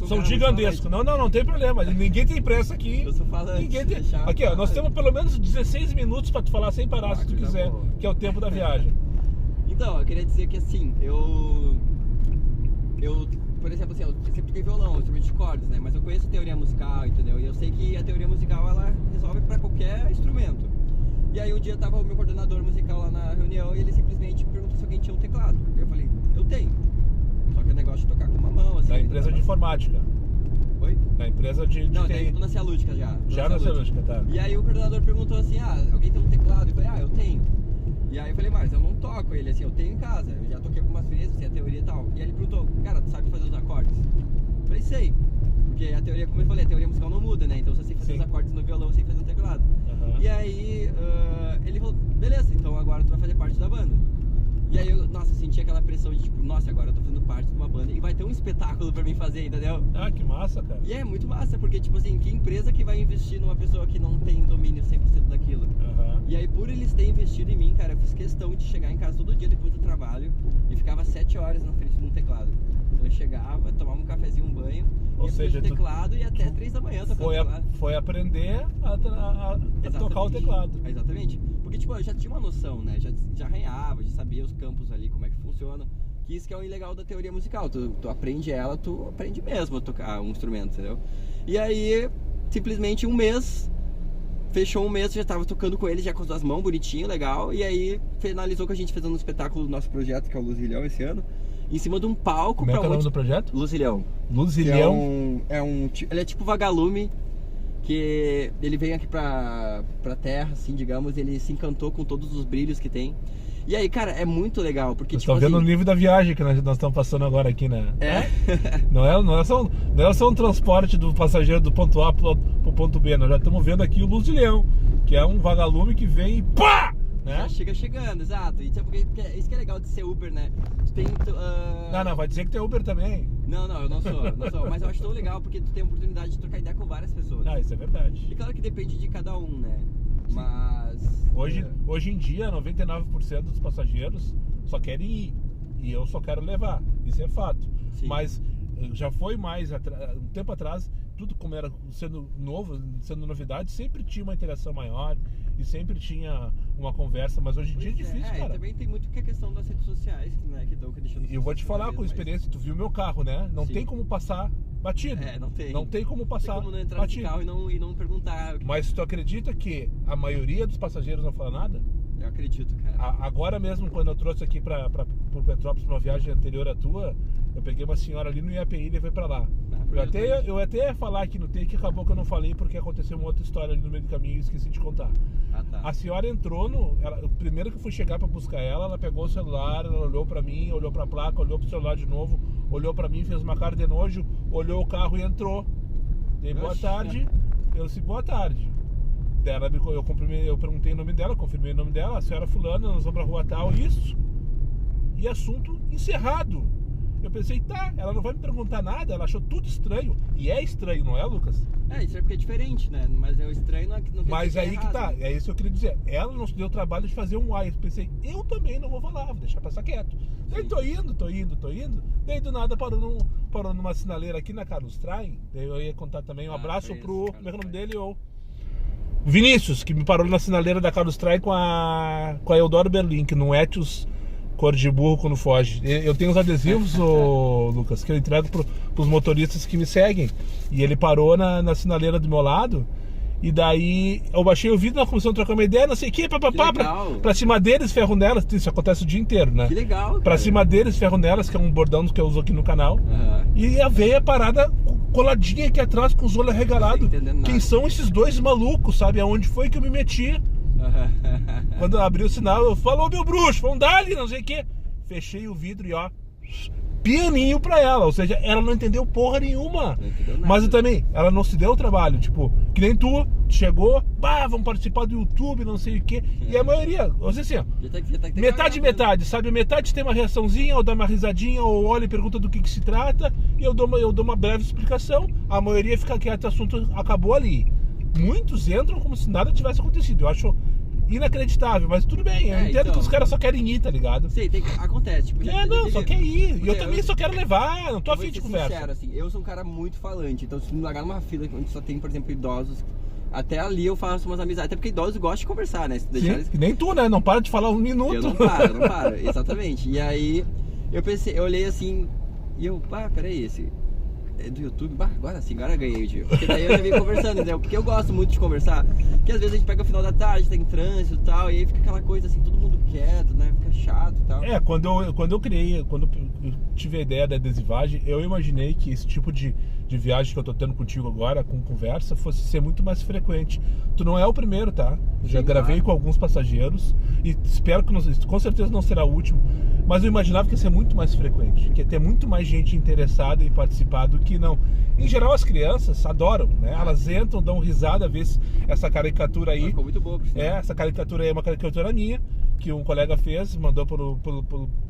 são gigantescos. Não tem problema. Ninguém tem pressa aqui. Eu sou falante. Ninguém tem... Aqui, ó, nós temos pelo menos 16 minutos pra tu falar sem parar, se tu quiser, que é o tempo da viagem. Então, eu queria dizer que assim, eu por exemplo, assim, eu sempre toquei violão, instrumento de cordas, né? Mas eu conheço a teoria musical, entendeu? E eu sei que a teoria musical, ela resolve pra qualquer instrumento. E aí um dia tava o meu coordenador musical lá na reunião e ele simplesmente perguntou se alguém tinha um teclado. E eu falei, eu tenho. Só que é negócio de tocar com uma mão, assim. Na empresa de informática. Oi? Na empresa de Não, TI. tô na Celúdica já. Já na Celúdica, tá. E aí o coordenador perguntou assim, alguém tem um teclado? Eu falei, eu tenho. E aí eu falei, mas eu não toco. Ele assim, eu tenho em casa, eu já toquei algumas vezes, sei a teoria e tal. E aí ele perguntou, cara, tu sabe fazer os acordes? Eu falei, sei. Porque a teoria, como eu falei, a teoria musical não muda, né? Então se eu sei fazer os acordes no violão, eu sei fazer no teclado. E aí ele falou, beleza, então agora tu vai fazer parte da banda. E aí eu, nossa, senti aquela pressão de tipo, nossa, agora eu tô fazendo parte de uma banda e vai ter um espetáculo pra mim fazer, entendeu? Ah, que massa, cara. E é muito massa, porque tipo assim, que empresa que vai investir numa pessoa que não tem domínio 100% daquilo? E aí por eles terem investido em mim, cara, eu fiz questão de chegar em casa todo dia depois do trabalho e ficava 7 horas na frente de um teclado. Então eu chegava, tomava um cafezinho, um banho, ou seja, do teclado e até 3 da manhã tocando teclado. Foi aprender a tocar o teclado. Exatamente. Porque tipo, eu já tinha uma noção, né? Já arranhava, já sabia os campos ali, como é que funciona. Que isso que é o legal da teoria musical. Tu aprende ela, tu aprende mesmo a tocar um instrumento, entendeu? E aí, simplesmente fechou um mês, já tava tocando com ele, já com as 2 mãos, bonitinho, legal. E aí, finalizou com a gente fazendo um espetáculo do nosso projeto, que é o Luzilhão, esse ano. Em cima de um palco. Como é que é o nome do projeto? Luzilhão. Luzilhão? Ele é tipo vagalume, que ele vem aqui pra terra, assim, digamos, ele se encantou com todos os brilhos que tem. E aí, cara, é muito legal, porque Vocês tipo estão vendo assim, o nível da viagem que nós estamos passando agora aqui, né? Não é só um transporte do passageiro do ponto A pro ponto B, nós já estamos vendo aqui o Luzilhão, que é um vagalume que vem e pá! Né? Já chega chegando, exato. E porque isso que é legal de ser Uber, né? Tu tem... Não, vai dizer que tu é Uber também. Não, eu não sou. Mas eu acho tão legal porque tu tem a oportunidade de trocar ideia com várias pessoas. Isso é verdade. E claro que depende de cada um, né? Mas... Hoje em dia, 99% dos passageiros só querem ir. E eu só quero levar. Isso é fato. Sim. Mas já foi mais... Um tempo atrás, tudo como era sendo novo, sendo novidade, sempre tinha uma interação maior e sempre tinha uma conversa, mas hoje em dia é difícil, cara. E também tem muito que a questão das redes sociais, né, que estão deixando... E eu vou te falar com experiência, tu viu meu carro, né? Não tem como passar batido. Não tem. Não tem como passar batido. Não tem como não entrar batido. nesse carro e não perguntar... Mas tu acredita que a maioria dos passageiros não fala nada? Eu acredito, cara. Agora mesmo, quando eu trouxe aqui pro Petrópolis, numa viagem anterior à tua, eu peguei uma senhora ali no IAPI e levei pra lá. Eu até ia falar aqui no Take, acabou que eu não falei porque aconteceu uma outra história ali no meio do caminho e esqueci de contar. Tá. A senhora entrou o primeiro que eu fui chegar pra buscar ela pegou o celular, ela olhou pra mim, olhou pra placa, olhou pro celular de novo, olhou pra mim, fez uma cara de nojo, olhou o carro e entrou. Dei boa tarde, eu disse boa tarde. Eu perguntei o nome dela, confirmei o nome dela, a senhora fulana, nós vamos pra rua tal, isso. E assunto encerrado. Eu pensei, tá, ela não vai me perguntar nada, ela achou tudo estranho. E é estranho, não é, Lucas? Isso é porque é diferente, né? Mas é o estranho, não quer Mas dizer aí é que tá, errado. é isso que eu queria dizer. Ela não se deu o trabalho de fazer um ai. Eu pensei, eu também não vou falar, vou deixar passar quieto. Daí tô indo. Daí do nada parou numa sinaleira aqui na Carlos Traem. Daí eu ia contar também um abraço pro. Como é o nome dele? O Vinícius, que me parou na sinaleira da Carlos Traem com a Eudoro Berlim, que no Etios cor de burro quando foge. Eu tenho os adesivos, Lucas, que eu entrego pros motoristas que me seguem. E ele parou na sinaleira do meu lado. E daí eu baixei o vidro, nós começamos a trocar uma ideia, não sei o que, papapá, pra cima deles, ferro nelas. Isso acontece o dia inteiro, né? Que legal, cara. Pra cima deles, ferro nelas, que é um bordão que eu uso aqui no canal. Uhum. E a veia parada coladinha aqui atrás com os olhos arregalados. Quem são esses dois malucos, sabe? Aonde foi que eu me meti? Quando eu abri o sinal, eu falou, meu bruxo, vamos dar ali, não sei o que. Fechei o vidro e ó, pianinho pra ela. Ou seja, ela não entendeu porra nenhuma. Não entendeu nada. Mas eu também, ela não se deu o trabalho. Tipo, que nem tu, chegou, vamos participar do YouTube, não sei o que. E a maioria, ou seja, assim, ó, metade, sabe? Metade tem uma reaçãozinha, ou dá uma risadinha, ou olha e pergunta do que se trata. E eu dou uma breve explicação. A maioria fica quieta, o assunto acabou ali. Muitos entram como se nada tivesse acontecido. Eu acho inacreditável, mas tudo bem. Eu entendo que os caras só querem ir, tá ligado? Sim, acontece. Tipo, só quer ir. E eu também só quero levar, não tô afim de conversa. Sincero, assim, eu sou um cara muito falante, então se me largar numa fila onde só tem, por exemplo, idosos, até ali eu faço umas amizades. Até porque idosos gostam de conversar, né? Se deixar eles... Nem tu, né? Não para de falar um minuto. Eu não paro, exatamente. E aí eu olhei assim, e eu, peraí, esse é do YouTube, agora ganhei o dia. Porque daí eu já vim conversando, entendeu? Porque eu gosto muito de conversar, porque às vezes a gente pega o final da tarde, tem trânsito e tal, e aí fica aquela coisa assim, todo mundo quieto, né? Fica chato e tal. Quando eu tive a ideia da adesivagem, eu imaginei que esse tipo de viagem que eu tô tendo contigo agora, com conversa, fosse ser muito mais frequente. Tu não é o primeiro, tá? Eu já gravei com alguns passageiros e espero que com certeza não será o último, mas eu imaginava que ia ser muito mais frequente, que ia ter muito mais gente interessada em participar do que não. Em geral as crianças adoram, né? Elas entram, dão risada, vê essa caricatura aí. Ficou muito boa, essa caricatura aí é uma caricatura minha, que um colega fez, mandou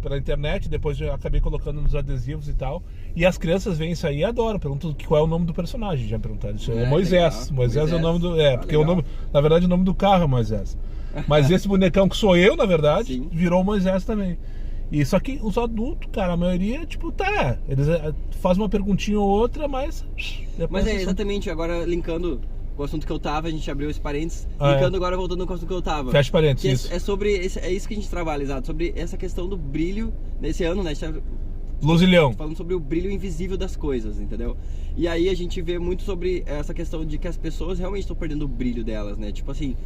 pela internet, depois eu acabei colocando nos adesivos e tal. E as crianças veem isso aí e adoram, perguntam qual é o nome do personagem, já perguntaram. Isso é Moisés. Legal. Moisés é o nome do... porque o nome, na verdade o nome do carro é Moisés. Mas esse bonecão que sou eu, na verdade, Sim. virou Moisés também. E só que os adultos, cara, a maioria, tipo, eles fazem uma perguntinha ou outra, mas... Mas exatamente, agora linkando o assunto que eu tava, a gente abriu esse parênteses, linkando agora, voltando com o assunto que eu tava. Fecha parênteses, isso. É isso que a gente trabalha, exato, sobre essa questão do brilho nesse ano, né? Luzilhão. Falando sobre o brilho invisível das coisas, entendeu? E aí a gente vê muito sobre essa questão de que as pessoas realmente estão perdendo o brilho delas, né? Tipo assim,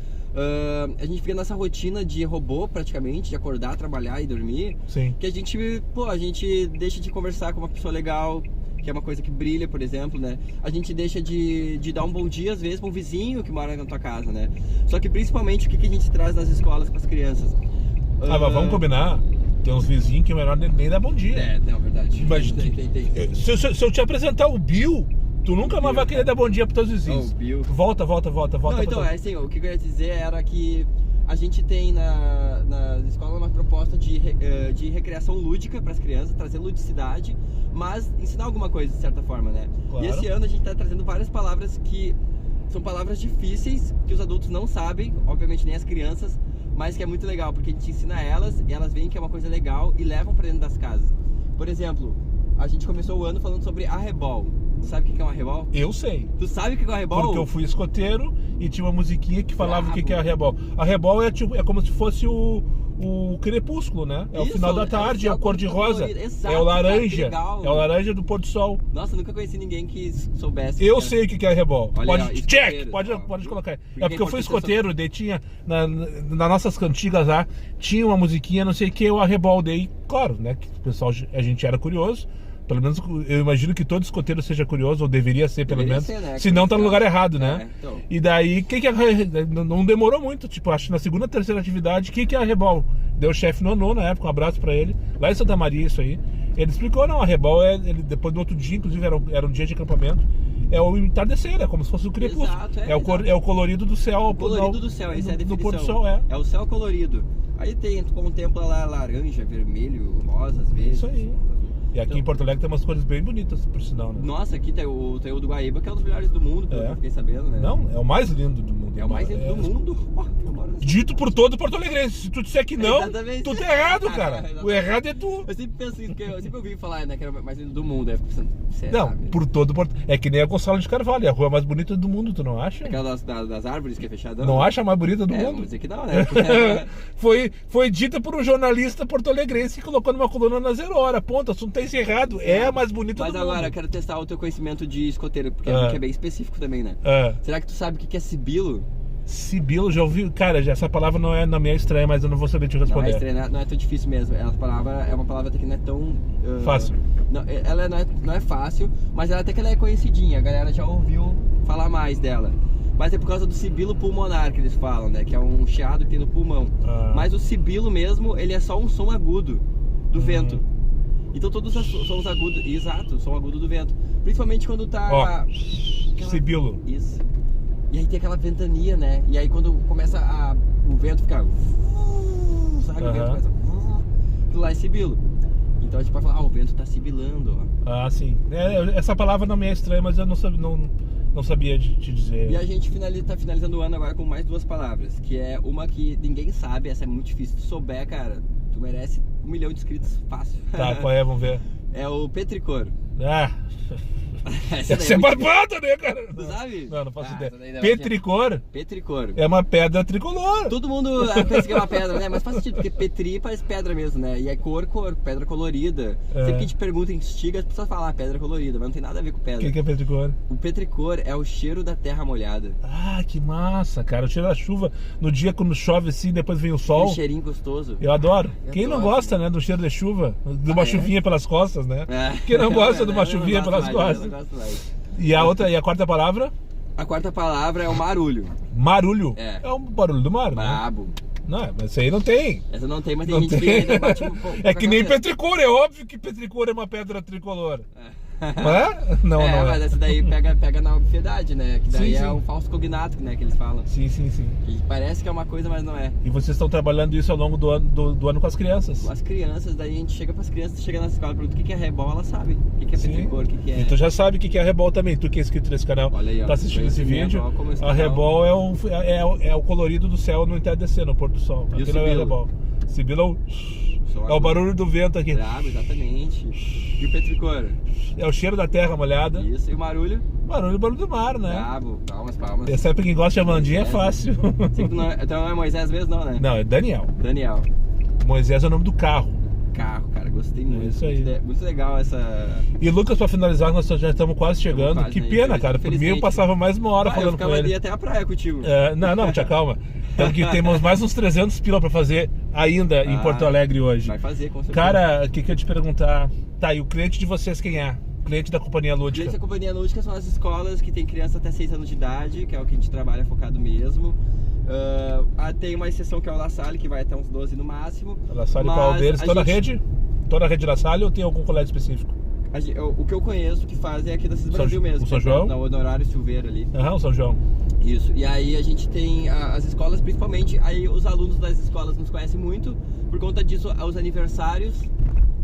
a gente fica nessa rotina de robô praticamente, de acordar, trabalhar e dormir. Sim. Que a gente deixa de conversar com uma pessoa legal, que é uma coisa que brilha, por exemplo, né? A gente deixa de dar um bom dia, às vezes, pra um vizinho que mora na tua casa, né? Só que principalmente o que a gente traz nas escolas para as crianças? Mas vamos combinar. Tem uns vizinhos que é melhor nem dar bom dia. Não, verdade. Mas tem. Se eu te apresentar o Bill, tu nunca mais vai querer dar bom dia pros teus vizinhos. O Bill. Volta. Não, então, assim, o que eu ia dizer era que a gente tem na escola uma proposta de recreação lúdica para as crianças, trazer ludicidade, mas ensinar alguma coisa de certa forma, né? Claro. E esse ano a gente tá trazendo várias palavras que são palavras difíceis, que os adultos não sabem, obviamente nem as crianças, mas que é muito legal, porque a gente ensina elas e elas veem que é uma coisa legal e levam para dentro das casas. Por exemplo, a gente começou o ano falando sobre arrebol. Tu sabe o que é um arrebol? Eu sei. Tu sabe o que é um arrebol? Porque eu fui escoteiro e tinha uma musiquinha que falava o que é arrebol. Arrebol é como se fosse o crepúsculo, né? É o final da tarde, é o cor-de-rosa. É o laranja. É o laranja do pôr do sol. Nossa, nunca conheci ninguém que soubesse. Eu sei o que é arrebol. Pode colocar. É porque eu fui escoteiro, daí tinha nas nossas cantigas lá, tinha uma musiquinha, não sei o que, o arrebol. Daí, claro, né? Que o pessoal, a gente era curioso. Pelo menos eu imagino que todo escoteiro seja curioso, ou deveria ser, pelo menos. Né? Se não, tá no lugar errado, né? Então. E daí, não demorou muito, tipo, acho que na segunda, terceira atividade, o que é arrebol? Deu o chefe Nonô na época, um abraço pra ele, lá em Santa Maria, isso aí. Ele explicou, não, arrebol depois do outro dia, inclusive era um dia de acampamento, é o entardecer, é como se fosse o crepúsculo. Exato, é o colorido do céu. O colorido do céu, essa é a definição. Do pôr do sol, É o céu colorido. Aí tu contempla lá laranja, vermelho, rosa, às vezes. Isso aí. E aqui Então- em Porto Alegre tem umas cores bem bonitas, por sinal, né? Nossa, aqui tem o do Guaíba, que é um dos melhores do mundo, pelo que eu fiquei sabendo, né? Não, é o mais lindo do mundo. É o mais lindo do mundo. Ó, eu moro nessa- Dito por todo Porto Alegrense. Se tu disser que não, Exatamente. tu tá errado, cara. Exatamente. O errado é tu. Eu sempre penso isso, porque eu sempre ouvi falar, né, que era o mais lindo do mundo. Aí eu fico pensando, será? Não, mesmo? por todo Porto. É que nem a Gonçalo de Carvalho, é a rua mais bonita do mundo, tu não acha? Aquela das árvores que é fechada. Não acha a mais bonita do É, vamos mundo? dizer que não, né? Foi dita por um jornalista porto-alegrense que colocou numa coluna na Zero Hora. Ponto, o assunto tá encerrado. É a mais bonita Mas do agora, eu mundo. quero testar o teu conhecimento de escoteiro, porque Ah. que é bem específico também, né? É. Será que tu sabe o que é sibilo? Sibilo, já ouvi. Cara, essa palavra não é na minha estranha, mas eu não vou saber te Não é responder. estranho, não é tão difícil mesmo. É uma palavra até que não é tão... Fácil. Não, ela não é fácil, mas ela até que ela é conhecidinha. A galera já ouviu falar mais dela. Mas é por causa do sibilo pulmonar que eles falam, né? Que é um chiado que tem no pulmão. Ah. Mas o sibilo mesmo, ele é só um som agudo do vento. Então todos os sons agudos... Exato, som agudo do vento. Principalmente quando tá... Ó, aquela- Sibilo. Isso. E aí tem aquela ventania, né? E aí quando começa o vento fica... Sabe? O vento Aham. começa... Aquilo lá é sibilo. Então a gente pode falar, o vento tá sibilando, ó. Ah, sim. Essa palavra não me é estranha, mas eu não sabia te dizer. E a gente tá finalizando o ano agora com mais 2 palavras, que é uma que ninguém sabe, essa é muito difícil. Se tu souber, cara, tu merece 1 milhão de inscritos fácil. Tá, qual é? Vamos ver. É o petricor. Ah, Essa daí essa é muito barbada, né, cara? Tu sabe? Não, não faço Ah, essa daí ideia. não, Petricor Petricor. é uma pedra tricolor. Todo mundo pensa que é uma pedra, né? Mas faz sentido, porque petri parece pedra mesmo, né? E é cor, pedra colorida. Sempre que a gente pergunta, instiga, as pessoas falam pedra colorida, mas não tem nada a ver com O pedra. que é petricor? O petricor é o cheiro da terra molhada. Ah, que massa, cara. O cheiro da chuva no dia quando chove assim, depois vem o sol. Aquele cheirinho gostoso. Eu adoro. Eu Quem não adoro. gosta, né, do cheiro de chuva? De uma Ah, é? chuvinha pelas costas, né? É. Quem não gosta de uma Eu não chuvinha gosto pelas mais, costas? eu não gosto mais. E a quarta palavra? A quarta palavra é o marulho. Marulho. É. É um barulho do mar, né? Brabo. Não, mas isso aí não tem. Essa não tem, mas tem Não gente tem. que ainda bate um pouco. É que nem petricor, é óbvio que petricor é uma pedra tricolor. Não é? Não, É, não mas é. essa daí pega na obviedade, né? Que daí Sim, é sim. um falso cognato, né? Que eles falam. Sim, sim, sim. Que parece que é uma coisa, mas não é. E vocês estão trabalhando isso ao longo do ano com as crianças. As crianças, daí a gente chega pras crianças, chega na escola, pergunta o que é rebol, ela sabe. O que é Sim. petricor, o que é... E tu já sabe o que é Rebol também, tu que é inscrito nesse canal, Olha aí, ó, tá assistindo esse conhecimento, vídeo. ó, como esse A canal- Rebol é o colorido do céu no entardecer, no pôr do sol. E o Aquilo é sibilo? Rebol. Sibilo é o barulho do vento aqui. Brabo, exatamente. E o petricor? É o cheiro da terra molhada. Isso. E o marulho? Barulho do mar, né? Brabo. Palmas, palmas. Esse é pra quem gosta de Amandinha, é fácil. Sei que tu não é, então não é Moisés mesmo, não, né? Não, é Daniel. Daniel. Moisés é o nome do carro. Carro, cara, gostei muito. isso aí. Muito legal essa... E Lucas, pra finalizar, nós já estamos quase chegando. quase, Que né? pena, cara. Por mim eu Infelizmente. passava mais uma hora eu falando com ficava ali ele. até a praia contigo. Não, te acalma. Então que temos mais uns 300 pila pra fazer ainda em Porto Alegre hoje. Vai fazer, com certeza. Cara, o que eu ia te perguntar? Tá, e o cliente de vocês quem é? O cliente da Companhia Clientes Lúdica. da Companhia Lúdica são as escolas que tem criança até 6 anos de idade, que é o que a gente trabalha focado mesmo. Tem uma exceção que é o La Salle, que vai até uns 12 no máximo. La Salle, Mas qual deles? a Toda a gente- rede? Toda a rede La Salle ou tem algum colégio específico? O que eu conheço que faz é aqui da Cis Brasil mesmo. o São que é João? Na Honorário Silveira ali. Aham, o São João. Isso. E aí a gente tem as escolas, principalmente, aí os alunos das escolas nos conhecem muito. Por conta disso, os aniversários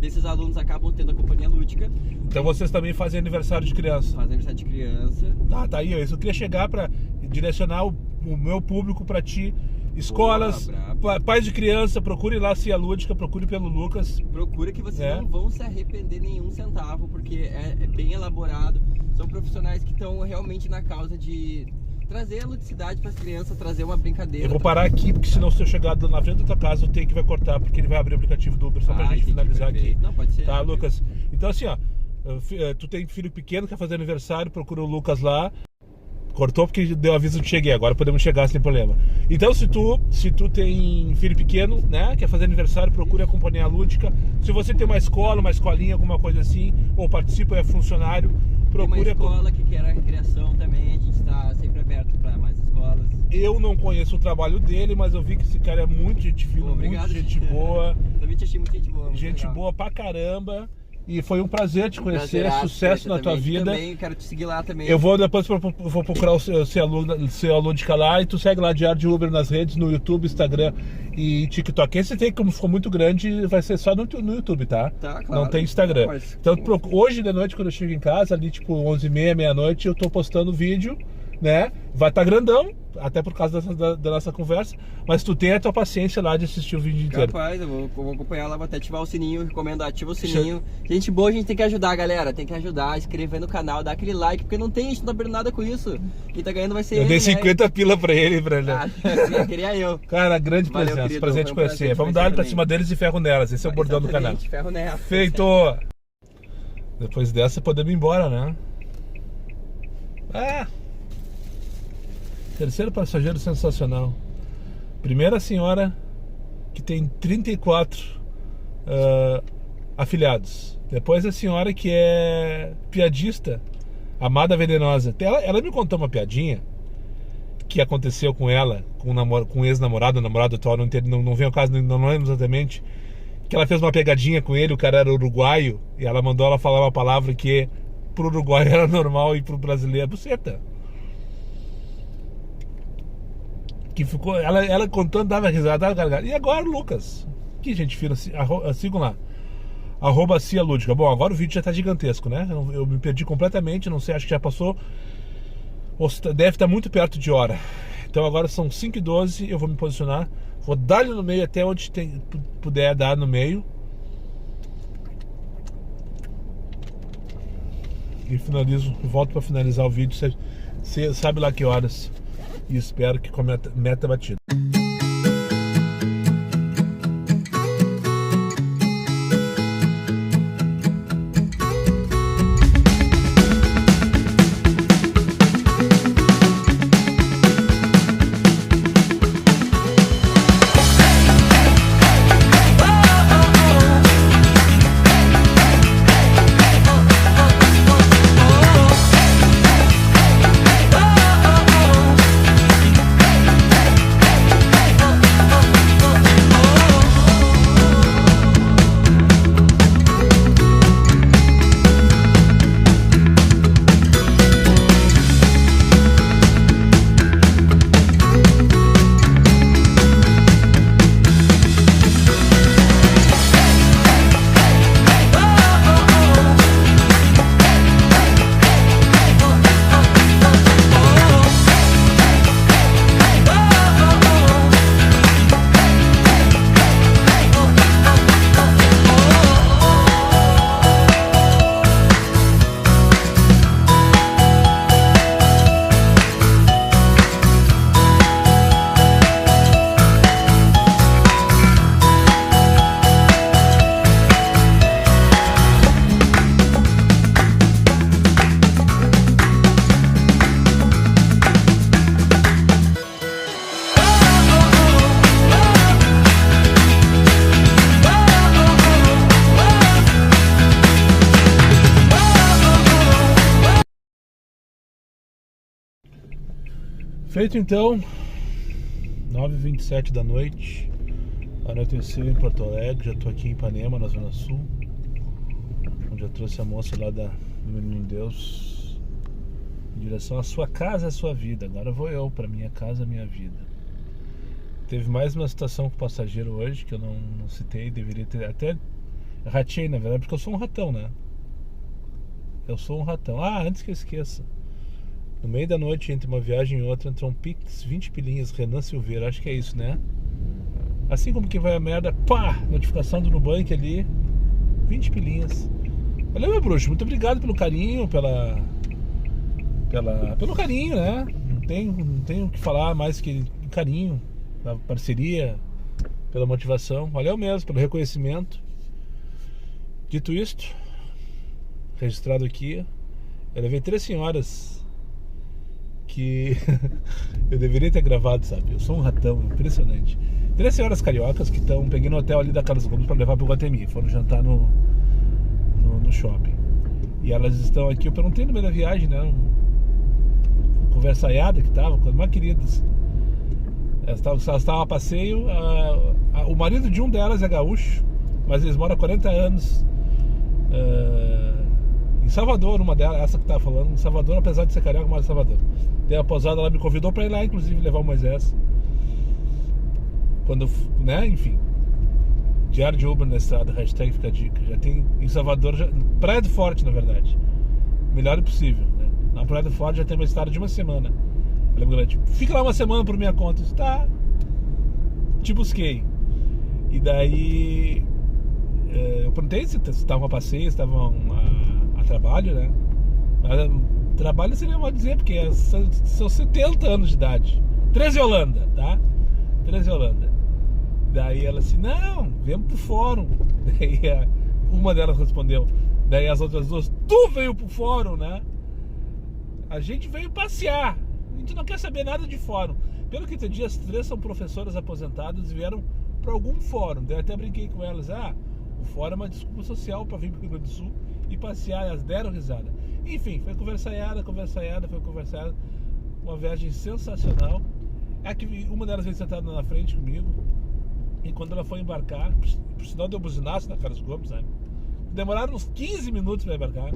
desses alunos acabam tendo a Companhia Lúdica. Então vocês também fazem aniversário de criança. Fazem aniversário de criança. Tá aí, eu queria chegar pra direcionar o meu público pra ti. Escolas, Boa, brabo. pais de criança, procure lá Cia Lúdica, procure pelo Lucas. Procura que vocês É. não vão se arrepender nenhum centavo, porque é bem elaborado. São profissionais que estão realmente na causa de trazer a ludicidade para as crianças, trazer uma brincadeira. Eu vou parar aqui, porque senão se eu chegar na frente da tua casa, o Take vai cortar, porque ele vai abrir o aplicativo do Uber só pra gente entendi, finalizar perfeito. aqui. Não, pode ser. Tá, Lucas? Então assim, ó, tu tem filho pequeno, quer fazer aniversário, procura o Lucas lá. Cortou porque deu aviso de cheguei, agora podemos chegar sem problema. Então se tu tem filho pequeno, né, quer fazer aniversário, procure a Companhia Lúdica. Se você tem uma escola, uma escolinha, alguma coisa assim, ou participa, é funcionário, Tem uma procure a escola que quer a recreação também, a gente está sempre aberto para mais escolas. Eu não conheço o trabalho dele, mas eu vi que esse cara é muito gente fina, Obrigado. muito gente boa. Também te achei muito gente boa. muito Gente legal. boa pra caramba. E foi um prazer te conhecer, Prazeraço, sucesso na tua também. vida. Também quero te seguir lá também. Eu vou depois vou procurar o seu Lúdica lá, e tu segue lá Diário de Uber nas redes, no YouTube, Instagram e TikTok. Esse tem, como ficou muito grande, vai ser só no YouTube, tá? Tá, claro. Não tem Instagram. Não, mas... Então hoje de noite, quando eu chego em casa, ali tipo 11h30, meia-noite, eu tô postando vídeo, né? Vai estar grandão, até por causa da nossa conversa, mas tu tem a tua paciência lá de assistir o vídeo inteiro. Capaz, eu vou acompanhar lá, vou até ativar o sininho, recomendo ativa o sininho. Gente boa, a gente tem que ajudar, galera, tem que ajudar, inscrever no canal, dar aquele like, porque não tem, a gente não tá perdendo nada com isso. Quem tá ganhando vai ser Eu ele, dei né? 50 pila pra ele, Breno. Queria eu. Cara, grande Valeu, presença, querido, prazer foi te um conhecer. prazer te Vamos conhecer dar pra também. cima deles e ferro nelas, esse é o bordão do canal. Exatamente, ferro nela. Feito! Depois dessa podemos ir embora, né? Terceiro passageiro sensacional. Primeira senhora que tem 34 afilhados. Depois a senhora que é piadista, Amada Venenosa. Ela me contou uma piadinha que aconteceu com ela, com um ex-namorado, namorado atual, não vem ao caso, não lembro exatamente. Que ela fez uma pegadinha com ele, o cara era uruguaio, e ela mandou ela falar uma palavra que pro uruguaio era normal e pro brasileiro é buceta. Que ficou, ela contando, dava risada, dava gargalhada. E agora, Lucas, que gente fina, sigam lá, @CiaLúdica. Bom, agora o vídeo já tá gigantesco, né? Eu me perdi completamente, não sei, acho que já passou, deve estar muito perto de hora. Então agora são 5h12, eu vou me posicionar, vou dar-lhe no meio até onde puder dar no meio. E finalizo, volto para finalizar o vídeo, você sabe lá que horas. E espero que com a meta batida. Feito então, 9h27 da noite, anoiteceu em Porto Alegre, já estou aqui em Ipanema, na Zona Sul, onde eu trouxe a moça lá do Menino Deus, em direção à sua casa, à sua vida. Agora vou eu para minha casa, minha vida. Teve mais uma situação com o passageiro hoje, que eu não citei, deveria ter, até ratei na verdade, porque eu sou um ratão, né? Eu sou um ratão. Antes que eu esqueça. No meio da noite, entre uma viagem e outra, entrou um Pix, 20 pilinhas, Renan Silveira, acho que é isso, né? Assim como quem vai a merda, pá! Notificação do Nubank ali, 20 pilinhas. Valeu, meu bruxo, muito obrigado pelo carinho, pelo carinho, né? Não tenho o que falar mais que carinho, da parceria, pela motivação. Valeu mesmo, pelo reconhecimento. Dito isto, registrado aqui, eu levei 3 senhoras que eu deveria ter gravado, sabe? Eu sou um ratão, impressionante. 3 senhoras cariocas que estão pegando no hotel ali da Carlos Gomes para levar pro Guatemi. Foram jantar no shopping. E elas estão aqui, eu perguntei no meio da viagem, né? Conversaiada que tava, coisa mais queridas. Elas estavam a passeio. O marido de um delas é gaúcho, mas eles moram há 40 anos Em Salvador, uma delas, essa que tava falando, em Salvador, apesar de ser carioca, mora em Salvador. Tem uma pousada, ela me convidou pra ir lá, inclusive, levar o Moisés. Quando, né, enfim. Diário de Uber na estrada, hashtag fica a dica. Já tem em Salvador, Praia do Forte, na verdade. Melhor possível, né? Na Praia do Forte já tem uma estrada de uma semana. Ela é grande. Fica lá uma semana por minha conta. Isso tá. Te busquei. E daí eu perguntei se estavam a passeio, se estavam a trabalho, né? Mas trabalho seria mal dizer, porque são 70 anos de idade. 13 Holanda, tá? 13 Holanda. Daí ela assim, não, viemos pro fórum. Daí uma delas respondeu. Daí as outras duas, tu veio pro fórum, né? A gente veio passear. A gente não quer saber nada de fórum. Pelo que entendi, as três são professoras aposentadas e vieram para algum fórum. Daí eu até brinquei com elas. O fórum é uma desculpa social para vir pro Rio Grande do Sul e passear. Elas deram risada. Enfim, foi conversaiada. Uma viagem sensacional. É que uma delas veio sentada na frente comigo. E quando ela foi embarcar, por sinal deu buzinaço na Carlos Gomes, né? Demoraram uns 15 minutos para embarcar.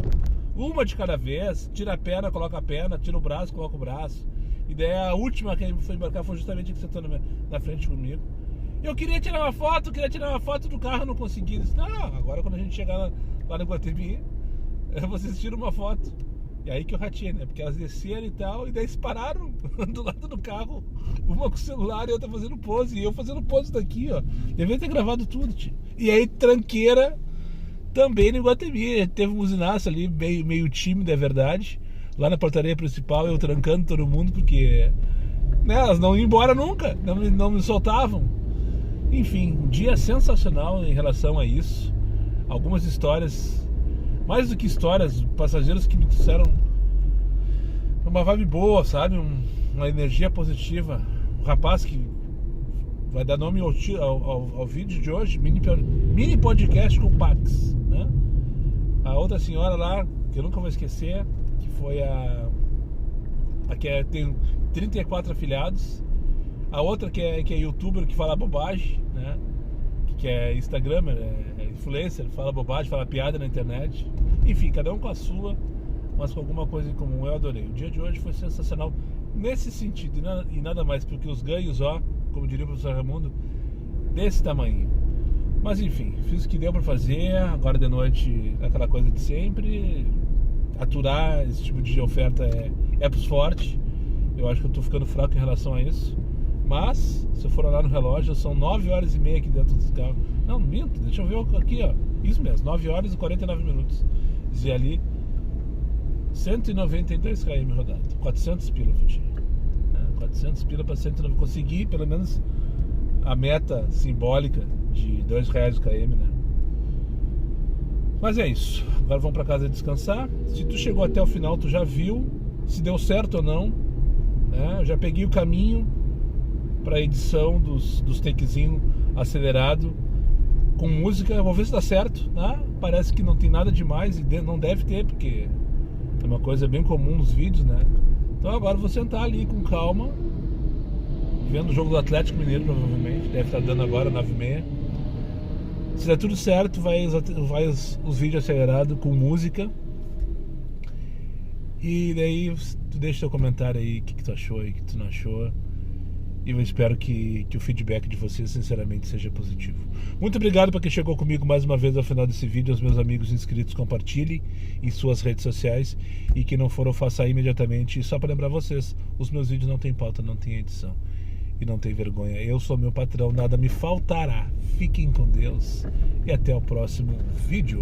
Uma de cada vez, tira a perna, coloca a perna, tira o braço, coloca o braço. E daí a última que foi embarcar foi justamente a que sentou na frente comigo. Eu queria tirar uma foto do carro, não consegui. Eu disse, não, agora quando a gente chegar lá no Guatemi, vocês tiram uma foto. E aí que eu ratei, né? Porque elas desceram e tal, e daí se pararam do lado do carro, uma com o celular e outra fazendo pose, e eu fazendo pose daqui, ó. Devia ter gravado tudo, tio. E aí, tranqueira também no Guatemi. Teve um buzinaço ali, meio tímido, é verdade. Lá na portaria principal, eu trancando todo mundo, porque né, elas não iam embora nunca, não me soltavam. Enfim, um dia sensacional em relação a isso. Algumas histórias, mais do que histórias, passageiros que me trouxeram uma vibe boa, sabe? Uma energia positiva. Um rapaz que vai dar nome ao vídeo de hoje, mini podcast com Pax, né? A outra senhora lá, que eu nunca vou esquecer, que foi a que tem 34 afiliados. A outra que é youtuber, que fala bobagem, né? Que é instagramer, é influencer, fala bobagem, fala piada na internet. Enfim, cada um com a sua, mas com alguma coisa em comum. Eu adorei. O dia de hoje foi sensacional nesse sentido, e nada mais, porque os ganhos, como diria o professor Raimundo, desse tamanho. Mas enfim, fiz o que deu pra fazer. Agora de noite, aquela coisa de sempre. Aturar esse tipo de oferta é pros fortes. Eu acho que eu tô ficando fraco em relação a isso. Mas, se eu for olhar no relógio, são 9h30 aqui dentro desse carro. Não, minto, deixa eu ver aqui, ó. Isso mesmo, 9h49. Dizia ali 192 km rodado, 400 pila fechei. 400 pila para 190. Consegui pelo menos a meta simbólica de R$2 o km, né? Mas é isso. Agora vamos para casa descansar. Se tu chegou até o final, tu já viu se deu certo ou não, né? Eu já peguei o caminho para edição dos takezinhos acelerado com música. Eu vou ver se dá certo, né? Parece que não tem nada demais e não deve ter, porque é uma coisa bem comum nos vídeos, né? Então agora eu vou sentar ali com calma, vendo o jogo do Atlético Mineiro, provavelmente. Deve estar dando agora 9h30. Se der tudo certo, vai os vídeos acelerados com música. E daí tu deixa teu comentário aí, o que tu achou e o que tu não achou. E eu espero que o feedback de vocês, sinceramente, seja positivo. Muito obrigado para quem chegou comigo mais uma vez ao final desse vídeo. Aos meus amigos inscritos, compartilhem em suas redes sociais. E que não foram, faça imediatamente. E só para lembrar vocês, os meus vídeos não tem pauta, não tem edição. E não tem vergonha. Eu sou meu patrão, nada me faltará. Fiquem com Deus e até o próximo vídeo.